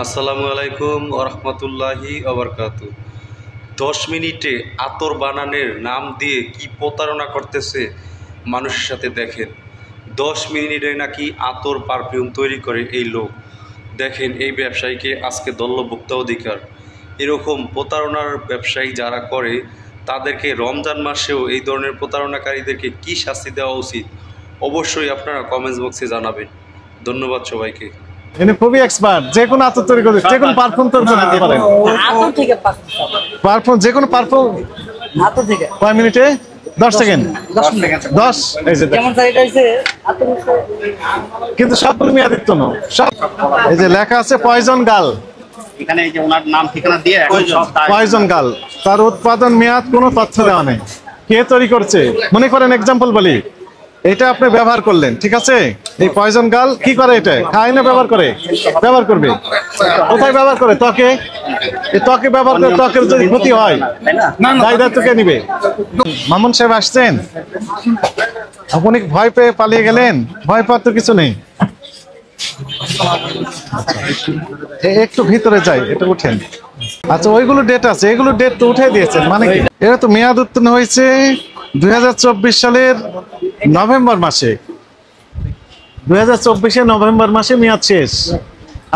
আসসালামু আলাইকুম ওরহমতুল্লাহি ওবরকাতু। 10 মিনিটে আতর বানানোর নাম দিয়ে কি প্রতারণা করতেছে মানুষের সাথে দেখেন। 10 মিনিটে নাকি আতর পারফিউম তৈরি করে এই লোক। দেখেন এই ব্যবসায়ীকে আজকে দণ্ডভুক্ত অধিকার। এরকম প্রতারণার ব্যবসায়ী যারা করে তাদেরকে রমজান মাসেও এই ধরনের প্রতারণাকারীদেরকে কি শাস্তি দেওয়া উচিত অবশ্যই আপনারা কমেন্টস বক্সে জানাবেন। ধন্যবাদ সবাইকে। ইনি খুবই এক্সপার্ট, যে কোনো আতর তৈরি করে, যে কোনো পারফিউম তৈরি করতে পারেন। আতর থেকে পারফিউম, যে কোনো পারফিউম আতর থেকে কয় মিনিটে? 10 সেকেন্ড। 10 এই যে যেমন স্যার এটা হইছে আতর কিন্তু সবগুলো মেয়াদিত্ব না, সব এই যে লেখা আছে পয়জন গাল, এখানে এই যে ওনার নাম ঠিকানা দিয়ে সব পয়জন গাল, তার উৎপাদন মেয়াদ কোনো তথ্য দেওয়া নেই, কে তৈরি করছে। মনে করেন এক্সাম্পল বলি, এটা আপনি ব্যবহার করলেন, ঠিক আছে? এই পয়জন গাল কি করে? এটা খায় না ব্যবহার করে? ব্যবহার করবে কোথায়? ব্যবহার করে ত্বকে। এই ত্বকে ব্যবহার করে ত্বকের যদি ক্ষতি হয় দায় দায়িত্ব কে নিবে? মামুন সাহেব আসছেন, আপনি ভয় পেয়ে পালিয়ে গেলেন? ভয় পাওয়ার তো কিছু নেই। একটু ভিতরে যাই, এটা উঠেন। আচ্ছা, ওইগুলো ডেট আছে, এগুলো ডেট তো উঠে দিয়েছেন, মানে কি? এরা তো মেয়াদ উত্তীর্ণ হয়েছে 2024 সালের নভেম্বর মাসে। 2024 নভেম্বর মাসে মেয়াদ শেষ।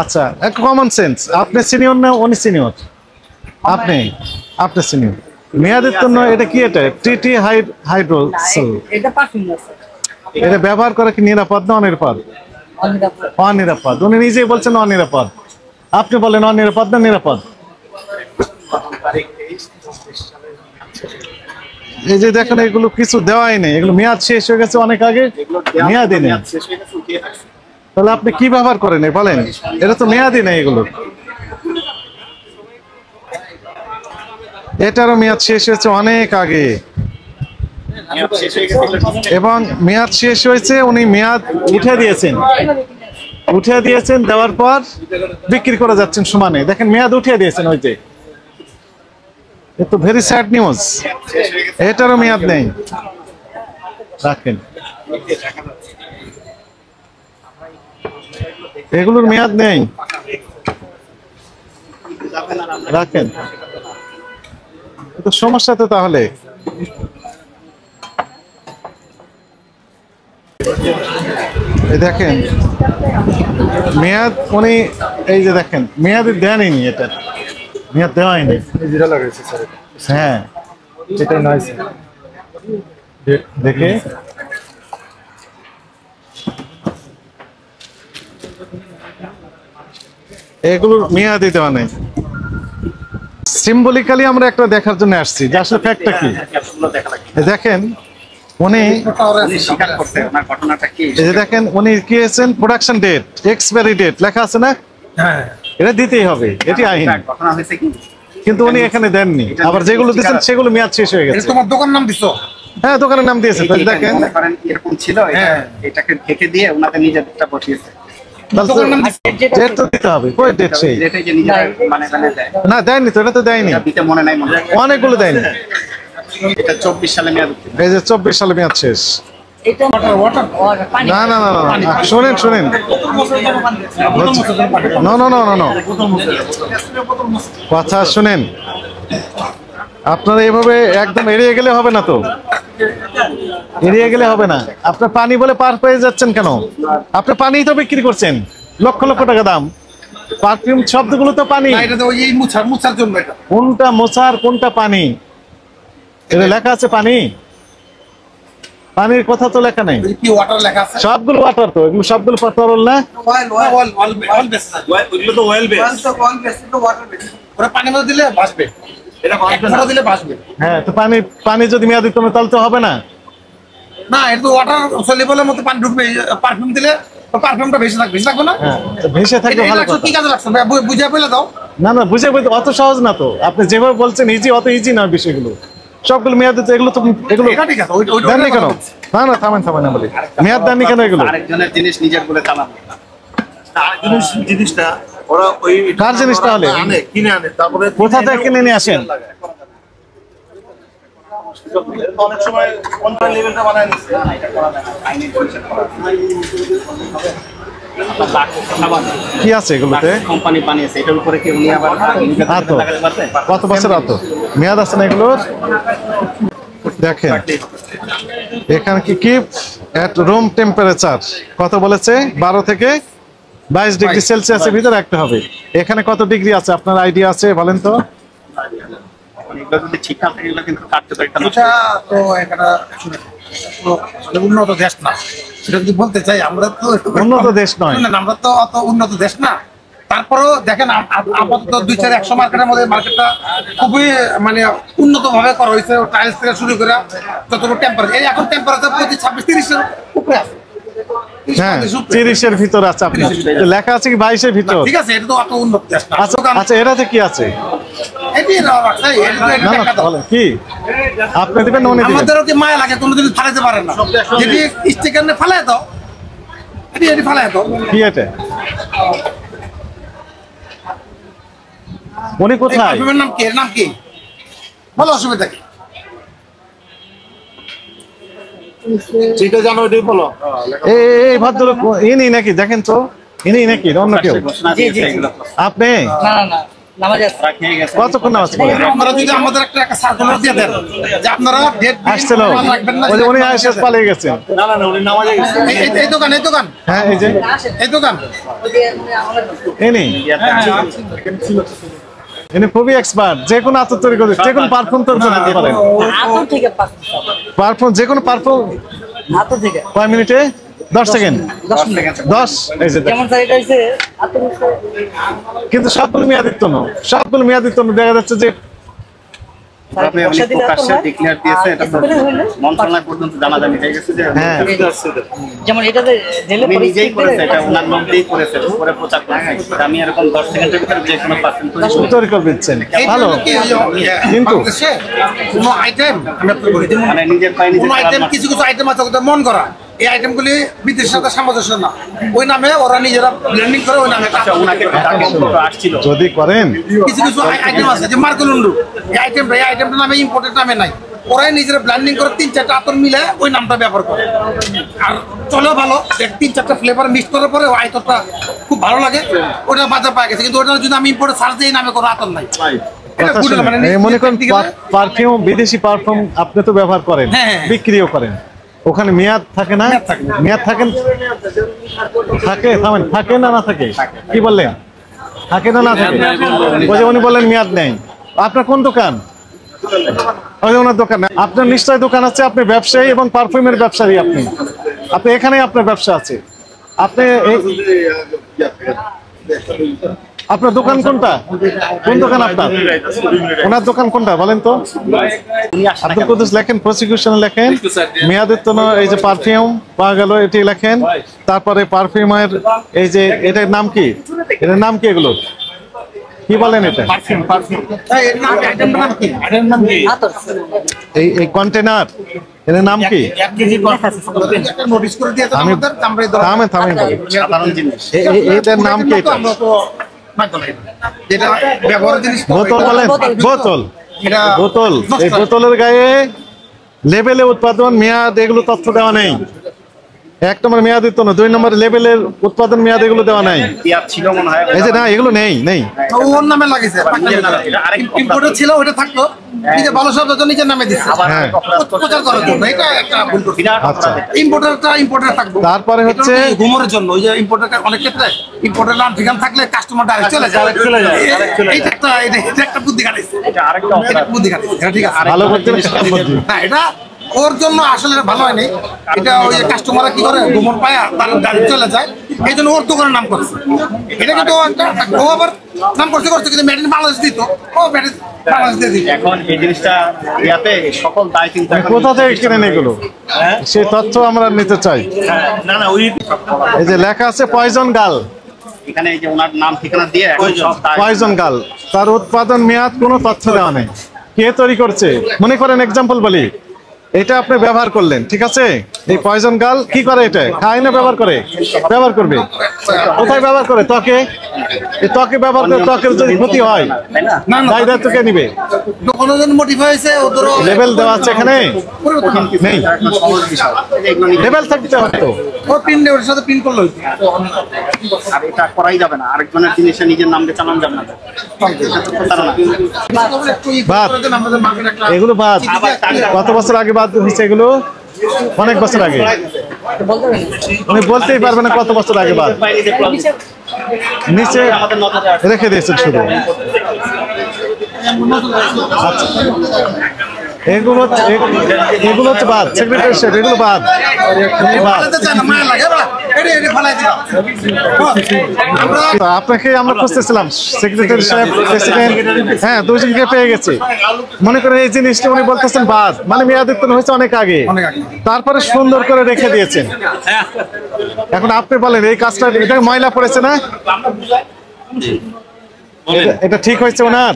আচ্ছা, এক কমন সেন্স, আপনি সিনিয়র না উনি সিনিয়র? আপনি সিনিয়র। মেয়াদ উত্তীর্ণ, এটা কি? এটা টিটি হাইড্রোসল। এটা পারফিউম আছে। এটা ব্যবহার করা কি নিরাপদ না অনিরাপদ? অনিরাপদ। উনি নিজেই বলছেন অনিরাপদ, আপনি বলেন অনিরাপদ না নিরাপদ? এই যে দেখেন, এগুলো কিছু দেওয়াই নেই, এগুলো মেয়াদ শেষ হয়ে গেছে অনেক আগে, মেয়াদই নেই। তাহলে আপনি কি ব্যবহার করেন বলেন? এটা তো মেয়াদই নেই এগুলো। এটারও মেয়াদ শেষ হয়েছে অনেক আগে, এবং মেয়াদ শেষ হয়েছে, উনি মেয়াদ উঠে দিয়েছেন, দেওয়ার পর বিক্রি করে যাচ্ছেন সমানে। দেখেন মেয়াদ উঠিয়ে দিয়েছেন, ওই যে, তো ভেরি স্যাড নিউজ। এটারও মেয়াদ নেই, রাখেন। এগুলোর মেয়াদ নেই, রাখেন। তো সমস্যা তো তাহলে। দেখেন মেয়াদ, উনি এই যে দেখেন মেয়াদ দেননি, এটা মেয়াদ দেওয়া হয়নি। হ্যাঁ, এটা নয় দেখে এগুলোর মেয়াদই দেওয়া নেই। সিম্বলিক্যালি আমরা একটা দেখার জন্য আসছি যে আসলে ফ্যাক্টটা কি। দেখেন উনি স্বীকার করতে ওনার ঘটনাটা কি, এই যে দেখেন উনি কি হয়েছেন, প্রোডাকশন ডেট, এক্সপায়ারি ডেট লেখা আছে না? হ্যাঁ, এটা দিতেই হবে, এটি আইন। ঘটনা হয়েছে কি, কিন্তু উনি এখানে দেননি, আবার যেগুলো দিয়েছেন সেগুলো মেয়াদ শেষ হয়ে গেছে। তোমার দোকান নাম দিছো? হ্যাঁ, দোকানের নাম দিয়েছে। দেখেন এরকম ছিল, এটাকে ঢেকে দিয়ে ওনাদের নিজেরটা বসিয়েছে। ডেট তো দিতে হবে, কই ডেট? সেই না, দেয়নি তো, এটা তো দেয়নি, মনে নাই, অনেকগুলো দেয়নি। এটা 24 সালে মেয়াদ, এই যে 24 সালে মেয়াদ শেষ। এটা পানি। না না না না, শুনেন কথা শুনেন। আপনারা এভাবে একদম এড়িয়ে গেলে হবে না, তো এড়িয়ে গেলে হবে না। আপনার পানি বলে পার পেয়ে যাচ্ছেন কেন? আপনি পানিই তো বিক্রি করছেন, লক্ষ লক্ষ টাকা দাম। পারফিউম শব্দগুলো তো পানি। এটা তো ওই মোছার জন্য। এটা কোনটা মোছার, কোনটা পানি? এটা লেখা আছে পানি, পানির কথা তো লেখা নেই। কি ওয়াটার লেখা আছে? সবগুলো ওয়াটার, তো এগুলো সবগুলো তরল না? অয়েল বেস না, ওইগুলো তো অয়েল বেস। অয়েল বেস তো ওয়াটার বেস। ওরা পানির মধ্যে দিলে ভাসবে, এটা ভাসবে দিলে ভাসবে। হ্যাঁ, তো পানি যদি মেয়াদ দিতে হবে তাহলে তো হবে না। না, এটা তো ওয়াটার সলিবলের মধ্যে পানি ঢুকবে। পারফিউম দিলে পারফিউমটা ভেসে থাকবে না? হ্যাঁ, ভেসে থাকলে ভালো কথা। কি কাজে লাগছে বুঝিয়ে পেলে দাও। না না, বুঝে বলতে অত সহজ না তো। আপনি যেভাবে বলছেন ইজি, অত ইজি না বিষয়গুলো। সবগুলো মেয়াদ দিতে, এগুলো তো এগুলো দেননি কেন? না না, থামেন না বলি, মেয়াদ দেননি কেন এগুলো? আরেকজনের জিনিস নিজের বলে চালানো। আরেকজনের জিনিসটা ওরা ওই কার জিনিস তাহলে কিনে আনে, তারপরে কোথা থেকে কিনে নিয়ে আসেন? অনেক সময় কোন লেভেলটা বানায় নিচ্ছে। কি আছে এগুলোতে? কোম্পানি বানিয়েছে, এটার উপরে কি উনি আবার আতো লাগাতে পারবে? কত বছর আতো মেয়াদ আছে না এগুলোর? দেখেন এখানে কি কি এট রুম টেম্পারেচার কত বলেছে? 12 থেকে 22 ডিগ্রি সেলসিয়াসের ভিতরে রাখতে হবে। এখানে কত ডিগ্রি আছে আপনার আইডিয়া আছে বলেন তো? এগুলো যদি ঠিক না থাকে এগুলো কিন্তু কার্যকারিতা নষ্ট এটা তো এখানে আসলে উন্নত দেশ না, সেটা যদি বলতে চাই আমরা তো উন্নত দেশ নয়। শুনেন, আমরা তো অত উন্নত দেশ না। তারপরেও দেখেন আপাতত 2-4-100 মার্কেটের মধ্যে মার্কেটটা খুবই মানে উন্নত ভাবে করা হয়েছে, টাইলস থেকে শুরু করে যতটুকু টেম্পারেচার, এই এখন টেম্পারেচার প্রতি 26-30 উপরে আছে। হ্যাঁ 30 এর ভিতর আছে আপনার লেখা আছে কি 22 এর ভিতর? ঠিক আছে, এটা তো অত উন্নত দেশ না। আচ্ছা আচ্ছা এটাতে কি আছে? এটি রাখছে, এটা তো না না দেখা দাও। বলেন কি আপনি দিবেন না উনি দিবেন? আমাদেরও কি মায়া লাগে কোনোদিন ফালাইতে পারে না, যদি স্টিকার নে ফালাই দাও, এটি ফালাই দাও। কি এটা? উনি এই কোথায়? পারফিউমের নাম কি? এর নাম কি? বলো, অসুবিধা কি? এই এই ভদ্রলোক ইনি নাকি? দেখেন তো ইনি নাকি অন্য কেউ? ঘোষণা দিয়েছে এগুলো। আপনি না না না, নামাজ আছে। ওরা খেয়ে গেছে। কতক্ষণ নামাজ পড়েন? আপনারা যদি আমাদের একটা সার্কুলার দিয়ে দেন যে আপনারা ডেট আসছিল রাখবেন না, ওই যে উনি আইসা পালিয়ে গেছেন। এই দোকান, এই দোকান, হ্যাঁ এই যে এই দোকান। ওই যে আমাদের ইনি ইনি খুবই এক্সপার্ট, যে কোনো আতর তৈরি করতে, যে কোনো পারফিউম তৈরি করতে পারেন। আতর থেকে পারফিউম যে কোনো পারফিউম আতর থেকে কয় মিনিটে? 10 সেকেন্ড 10 মিনিট। 10 এই যে দেখেন। যেমন স্যার এটা হচ্ছে আতর কিন্তু সবগুলো মেয়াদিত্ব না, সবগুলো মেয়াদিত্ব না, দেখা যাচ্ছে যে তবে উনি প্রকাশ্যে ডিক্লেয়ার দিয়েছে, এটা তো মন্ত্রণালয় পর্যন্ত জানাজানি হয়ে গেছে যে হ্যাঁ যেমন এটাতে জেলে উনি নিজেই করেছে, এটা ওনার নাম দিয়েই করেছে, পরে প্রচার করেছে। আমি এরকম 10 সেকেন্ডের ভিতরে যে কোনো পার্সেন্ট তৈরি করে দিচ্ছেন ভালো, কিন্তু বাংলাদেশে কোনো আইটেম আমি আপনাকে বলি, যেমন মানে নিজের পায়ে নিজে কোনো আইটেম, কিছু কিছু আইটেম আছে ওদের মন করা, এই আইটেমগুলি বিদেশের সাথে সামঞ্জস্য না, ওই নামে ওরা নিজেরা ব্লেন্ডিং করে ওই নামে ওনাকে ডাকে আসছিল। যদি করেন কিছু কিছু আইটেম আছে যে মার্কলুন্ডু, এই আইটেমটা নামে ইম্পোর্টেড নামে নাই, ওরাই নিজেরা ব্লেন্ডিং করে 3-4টা আতর মিলে ওই নামটা ব্যবহার করে, আর চলেও ভালো। 3-4টা ফ্লেভার মিক্স করার পরে ওই আতরটা খুব ভালো লাগে, ওটা বাজার পাওয়া গেছে। কিন্তু ওটা যদি আমি ইম্পোর্টে সার্চ দিই, নামে কোনো আতর নাই। এটা কথা good শুনুন, মানে এই মনে করেন দিকে গেলে- পারফিউম, বিদেশি পারফিউম আপনি তো ব্যবহার করেন, হ্যাঁ, হ্যাঁ। বিক্রিও করেন, ওখানে মেয়াদ থাকে না? মেয়াদ থাকে। মেয়াদ থাকেন থাকে থামেন থাকে না না থাকে? কি বললেন? থাকে না না থাকে? ওই যে উনি বললেন মেয়াদ নেই। আপনার কোন দোকান? ওই যে ওনার দোকান। আপনার নিশ্চয় দোকান আছে, আপনি ব্যবসায়ী এবং পারফিউমের ব্যবসায়ী। আপনি আপনি এখানেই আপনার ব্যবসা আছে। আপনি আপনার দোকান কোনটা? কোন দোকান আপনার? ওনার দোকান কোনটা বলেন তো? আব্দুল কুদ্দুস লেখেন, প্রসিকিউশন লেখেন, মেয়াদের তো এই যে পারফিউম পাওয়া গেল এটি লেখেন, তারপরে পারফিউমের এই যে এটার নাম কি? এটার নাম কি? এগুলো কি বলেন এটা? এই নাম আইটেমটার নাম কি? আইটেমের নাম কি? আতর এই এই কন্টেনার এটার নাম কি? 1 কেজি একটা নোটিশ করে দিয়েছে আমি আমাদের, আমরা এই ধরনের- থামেন থামেন বলেন। সাধারণ জিনিস। এটার নাম কি? এটা আমরা তো যেটা ব্যবহারের জিনিস তো বোতল বলেন, বোতল এটা বোতল। এই বোতলের গায়ে লেবেলে উৎপাদন মেয়াদ এগুলো তথ্য দেওয়া নেই। 1 নম্বর মেয়াদ দিত না, 2 নম্বর লেবেলের উৎপাদন মেয়াদ এগুলো দেওয়া নাই। ইয়ার ছিল মনে হয়। এই যে না এগুলো নেই নেই। ওর নামে লাগিয়েছে, ইম্পোর্টার ছিল ওটা থাকতো, নিজে ভালো শব্দ তো নিজের নামে দিচ্ছে হ্যাঁ। প্রচার করার জন্য। এটা একটা ভুল করছে। বিরাট আচ্ছা। অপরাধ। ইম্পোর্টার থাকবো। তারপরে হচ্ছে ঘুমোর জন্য ওই যে ইম্পোর্টার অনেক ক্ষেত্রে ইম্পোর্টার নাম ঠিকানা থাকলে কাস্টমার ডাইরেক্ট চলে যায়। এটা একটা বুদ্ধি খাটাইছে, এটা আরেকটা এটা অপরাধ। বুদ্ধি খাটাইছে। এটা ঠিক আছে। ভালো করতে খারাপ করতে। না, এটা ওর জন্য আসলে ভালো হয়নি। এটা ওই যে কাস্টমাররা কি করে গোমর পায়া তার গাড়ি চলে যায়, এই জন্য ওর দোকানের নাম করছে। এটা কিন্তু ও আবার নাম করতে কিন্তু মেড ইন বাংলাদেশ দিত, ও মেড ইন বাংলাদেশ দিয়ে দিত। এখন এই জিনিসটা ইয়াতে সকল দায় চিন্তা এখন- কোথা থেকে কিনেন এগুলো? সেই তথ্য আমরা নিতে চাই। না না ওই এই যে লেখা আছে পয়জন গাল, এখানে এই যে ওনার নাম ঠিকানা দিয়ে এখন সব দায়- পয়জন গাল, তার উৎপাদন মেয়াদ কোনো তথ্য দেওয়া নেই, কে তৈরি করছে। মনে করেন এক্সাম্পল বলি, এটা আপনি ব্যবহার করলেন, ঠিক আছে? এই পয়জন গাল কি করে? এটা খায় না ব্যবহার করে? ব্যবহার করবে। কোথায় ব্যবহার করে? ত্বকে। এই ত্বকে ব্যবহার করে ত্বকের যদি ক্ষতি হয়, তাই না? না না, দায় দায়িত্ব কে নিবে? কোনো জন মোটিফাই হয়েছে ওদেরও লেভেল দেওয়া আছে এখানে? পরিবর্তন। নেই। এটা একটা সহজ বিষয়। এই যে এগুলো নিয়ে- লেভেল থাকতে হতো। ও প্রিন্ট ওর সাথে প্রিন্ট করলো আর এটা করাই যাবে না, আরেকজনের জিনিসে নিজের নাম দিয়ে চালানো যাবে না। বাদ। এগুলো বাদ। কত বছর আগে বাদ হয়েছে এগুলো? অনেক বছর আগে। উনি বলতেই পারবেন না কত বছর আগে বাদ। নিচে রেখে দিয়েছেন শুধু। আচ্ছা, এগুলো হচ্ছে বাদ, সেক্রেটারিশিপ এগুলো বাদ। আপনাকে আমরা খুঁজতেছিলাম, সেক্রেটারি সাহেব, প্রেসিডেন্ট, হ্যাঁ দুজনকে পেয়ে গেছি। মনে করেন এই জিনিসটা উনি বলতেছেন বাদ, মানে মেয়াদোত্তীর্ণ হয়েছে অনেক আগে, তারপরে সুন্দর করে রেখে দিয়েছেন। এখন আপনি বলেন এই কাজটা, এটা ময়লা পড়েছে না? এটা ঠিক হয়েছে ওনার?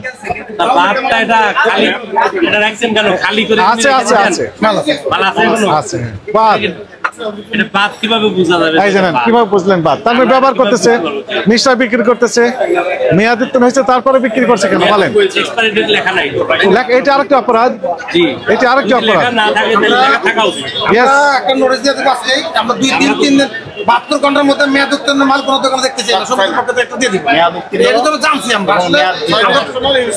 আছে আছে আছে আছে বাদ। কিভাবে বুঝলেন বাদ? তার মানে ব্যবহার করতেছে, নিশ্চয় বিক্রি করতেছে, মেয়াদোত্তীর্ণ হয়েছে তারপরে বিক্রি করছে কেন বলেন? এটা আরেকটা অপরাধ, এটা আরেকটা অপরাধ। একটা নোটিশ দিয়ে দেবো আজকে, আমরা 2-3 দিন 72 ঘন্টার মধ্যে মেয়াদোত্তীর্ণ মাল কোনো দোকানে দেখতে চাই না, সবাই একটা দিয়ে দিব। এর জন্য জানছি আমরা আসলে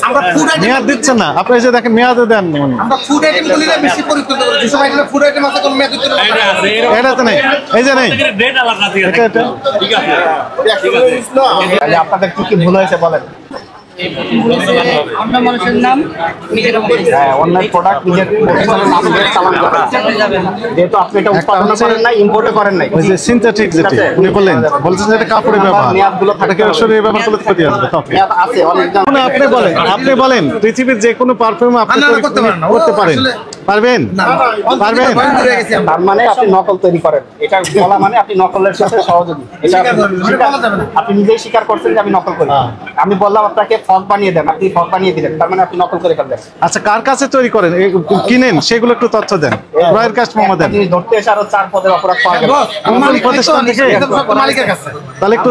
আমরা ফুড আইটেম মেয়াদ দিচ্ছেন না আপনি, যে দেখেন মেয়াদও দেন। আমরা ফুড আইটেম গুলিরে বেশি পরিচিত করি, যেসব আইটেম ফুড আইটেম আছে কোনো মেয়াদোত্তীর্ণ এটা তো নেই, এই যে নেই এটা এটা। আপনাদের কি কি ভুল হয়েছে বলেন? অন্য মানুষের নাম নিজের অনলাইন প্রোডাক্ট নিজের প্রতিষ্ঠানের নাম দিয়ে চালান করা, যেহেতু আপনি এটা উৎপাদন করেন নাই, ইম্পোর্ট করেন নাই। ওই যে সিনথেটিক যেটা উনি বললেন, বলছেন যে এটা কাপড়ের ব্যবহার, মেয়াদগুলো থাকে শরীরে ব্যবহার করলে ক্ষতি আসবে। মেয়াদ আছে অনেক। আপনি বলেন পৃথিবীর যে কোনো পারফিউম আপনি করতে পারেন, পারবেন? পারবেন? তার মানে আপনি নকল তৈরি করেন, এটা বলা মানে আপনি নকলের সাথে সহযোগী। এটা আপনি নিজেই স্বীকার করছেন যে আমি নকল করি। আমি বললাম আপনাকে ফগ বানিয়ে দেন, আপনি ফগ বানিয়ে দিলেন, তার মানে আপনি নকল করে ফেললেন। আচ্ছা, কার কাছে তৈরি করেন, কিনেন, সেগুলো একটু তথ্য দেন, রয়্যাল কাস্টমার দেন। আপনি ধরতে এসে আরো 4 পদের অপরাধ পাওয়া গেল। প্রতিষ্ঠান থেকে মালিকের কাছে, তাহলে একটু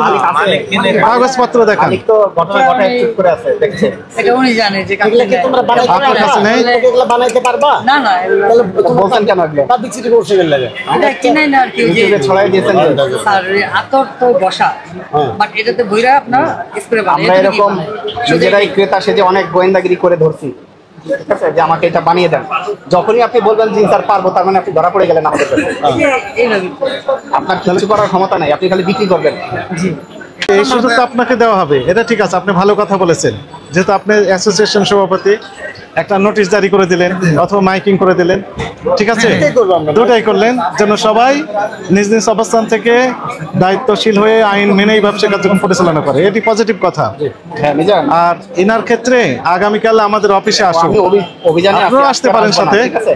কাগজপত্র দেখান। মালিক তো ঘটনা ঘটায় চুপ করে আছে, দেখছেন। এটা উনি জানে যে আপনার কাছে নেই? এগুলো বানাইতে পারবা না না, বলছেন কেন? এগুলো এটা কিনাই না আর কি, যে ইউটিউবে ছড়াই দিয়েছেন। আর আতর তো বসা, বাট এটাতে বইরা আপনার স্প্রে বানায়। আমরা এরকম নিজেরাই ক্রেতা সেজে অনেক গোয়েন্দাগিরি করে ধরছি, ঠিক আছে, যে আমাকে এটা বানিয়ে দেন। যখনই আপনি বলবেন যে স্যার পারবো, তার মানে আপনি ধরা পড়ে গেলেন আমাদের কাছে। এইভাবে আপনার কিছু করার ক্ষমতা নাই, আপনি খালি বিক্রি করবেন। এই সুযোগ তো আপনাকে দেওয়া হবে, এটা ঠিক আছে, আপনি ভালো কথা বলেছেন। যেহেতু আপনি অ্যাসোসিয়েশন সভাপতি, একটা নোটিশ জারি করে দিলেন অথবা মাইকিং করে দিলেন, ঠিক আছে, দুটাই করলেন, যেন সবাই নিজ নিজ অবস্থান থেকে দায়িত্বশীল হয়ে আইন মেনেই ব্যবসা কার্যক্রম পরিচালনা করে, এটি পজিটিভ কথা। আর ইনার ক্ষেত্রে আগামীকাল আমাদের অফিসে আসুন, অভিযানে আপনিও আসতে পারেন সাথে, ঠিক আছে।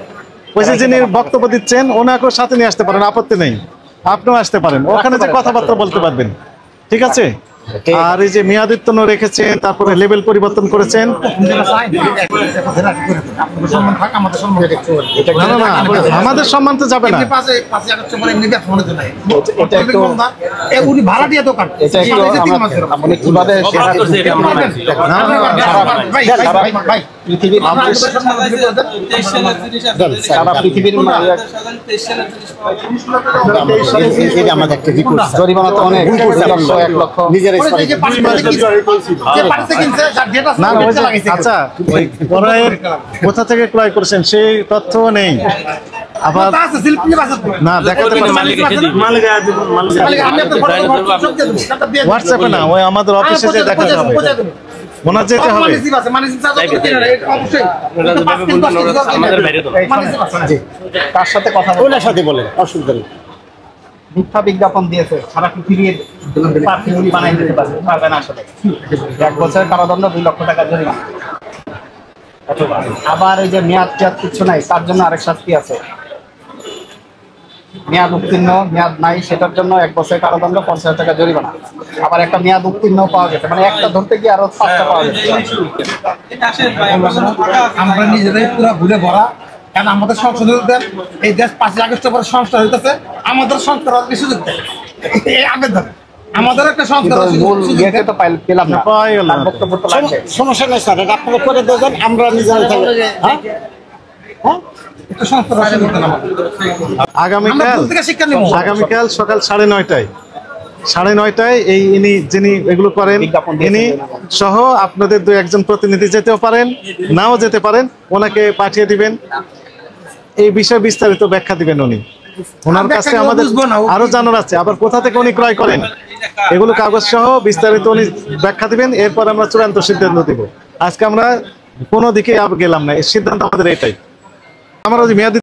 ওই যে যিনি বক্তব্য দিচ্ছেন ওনাকেও সাথে নিয়ে আসতে পারেন, আপত্তি নেই, আপনিও আসতে পারেন, ওখানে যে কথাবার্তা বলতে পারবেন, ঠিক আছে। আর এই যে মেয়াদোত্তীর্ণ রেখেছেন, তারপরে লেভেল পরিবর্তন করেছেন, আমাদের সম্মান তো যাবে না। উনি ভাড়া দিয়ে দোকান আপনি কিভাবে পৃথিবীর সারা পৃথিবীর আমাদের একটা জরিমানা তো অনেক, 1 লক্ষ নিজের। আচ্ছা, কোথা থেকে ক্রয় করেছেন সেই তথ্য নেই, আবার না দেখাতে হোয়াটসঅ্যাপে না, ওই আমাদের অফিসে যে দেখাতে হবে, ওনার যেতে হবে। তার সাথে কথা ওনার সাথে বলেন, অসুবিধা নেই। মিথ্যা বিজ্ঞাপন দিয়েছে, সারা পৃথিবীর পারফিউম বানাই দিতে পারবে না আসলে। 1 বছরের কারাদণ্ড, 2 লক্ষ টাকা জরিমানা। আবার এই যে মেয়াদ কিছু নাই, তার জন্য আরেক শাস্তি আছে। মেয়াদ উত্তীর্ণ, মেয়াদ নাই, সেটার জন্য 1 বছরের কারাদণ্ড, 50,000 টাকা জরিমানা। আবার একটা মেয়াদ উত্তীর্ণ পাওয়া গেছে, মানে একটা ধরতে গিয়ে আরো 5টা পাওয়া গেছে। আমরা নিজেরাই পুরো ভুলে ভরা, কারণ আমাদের সংসদে এই দেশ 5 আগস্টের পরে সংস্কার হইতেছে, আমাদের সংস্কার হওয়ার সুযোগ দেয় এই আবেদন। আমাদের একটা সংস্কার তো পেলাম না, বক্তব্য তো লাগবে। সমস্যা নেই স্যার, এটা আপনারা করে দেবেন, আমরা নিজেরাই থাকবো। হ্যাঁ একটু সংস্থা রসে করতেন আমাদের আমরা ভুল থেকে শিক্ষা নেব আগামীকাল সকাল 9:30টায় 9:30টায় ইনি যিনি এগুলো করেন বিজ্ঞাপন দিয়েছেন ইনি সহ আপনাদের 2-1 প্রতিনিধি যেতেও পারেন, নাও যেতে পারেন, ওনাকে পাঠিয়ে দিবেন, এই বিষয়ে বিস্তারিত ব্যাখ্যা দিবেন উনি। ওনার ব্যাখ্যা কাছে কেউ আমাদের বুঝবো না, ও আরো জানার আছে, আবার কোথা থেকে উনি ক্রয় করেন এগুলো কাগজ সহ বিস্তারিত উনি ব্যাখ্যা দিবেন, এরপর আমরা চূড়ান্ত সিদ্ধান্ত দিব। আজকে আমরা কোনো দিকে গেলাম না, এই সিদ্ধান্ত আমাদের এটাই। আমরা মেয়াদি